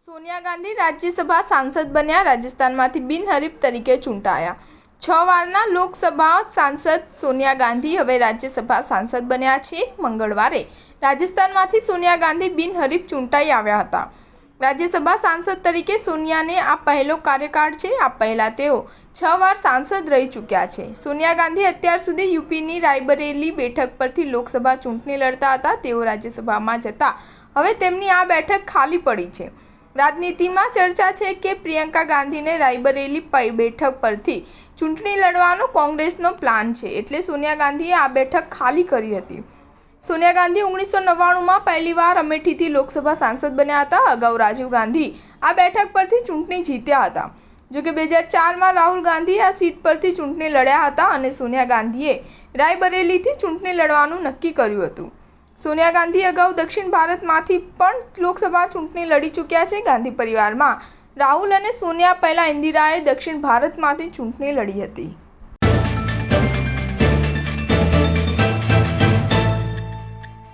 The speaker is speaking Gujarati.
સોનિયા ગાંધી રાજ્યસભા સાંસદ બન્યા। રાજસ્થાનમાંથી બિનહરીફ તરીકે ચૂંટાયા। 6 વારના લોકસભા સાંસદ સોનિયા ગાંધી હવે રાજ્યસભા સાંસદ બન્યા છે। મંગળવારે રાજસ્થાનમાંથી સોનિયા ગાંધી બિનહરીફ ચૂંટાઈ આવ્યા હતા। રાજ્યસભા સાંસદ તરીકે સોનિયાને આ પહેલો કાર્યકાળ છે। આ પહેલા તેઓ 6 વાર સાંસદ રહી ચૂક્યા છે। સોનિયા ગાંધી અત્યાર સુધી યુપીની રાયબરેલી બેઠક પરથી લોકસભા ચૂંટણી લડતા હતા। તેઓ રાજ્યસભામાં જતા હવે તેમની આ બેઠક ખાલી પડી છે। રાજનીતિમાં ચર્ચા છે કે પ્રિયંકા ગાંધીને રાયબરેલી બેઠક પરથી ચૂંટણી લડવાનો કોંગ્રેસનો પ્લાન છે, એટલે સોનિયા ગાંધીએ આ બેઠક ખાલી કરી હતી। સોનિયા ગાંધી 1999માં પહેલીવાર અમેઠીથી લોકસભા સાંસદ બન્યા હતા। અગાઉ રાજીવ ગાંધી આ બેઠક પરથી ચૂંટણી જીત્યા હતા। જોકે 2004માં રાહુલ ગાંધી આ સીટ પરથી ચૂંટણી લડ્યા હતા અને સોનિયા ગાંધીએ રાયબરેલીથી ચૂંટણી લડવાનું નક્કી કર્યું હતું। સોનિયા ગાંધી અગાઉ દક્ષિણ ભારતમાંથી પણ લોકસભા ચૂંટણી લડી ચૂક્યા છે। ગાંધી પરિવારમાં રાહુલ અને સોનિયા પહેલા ઇન્દિરાએ દક્ષિણ ભારતમાંથી ચૂંટણી લડી હતી।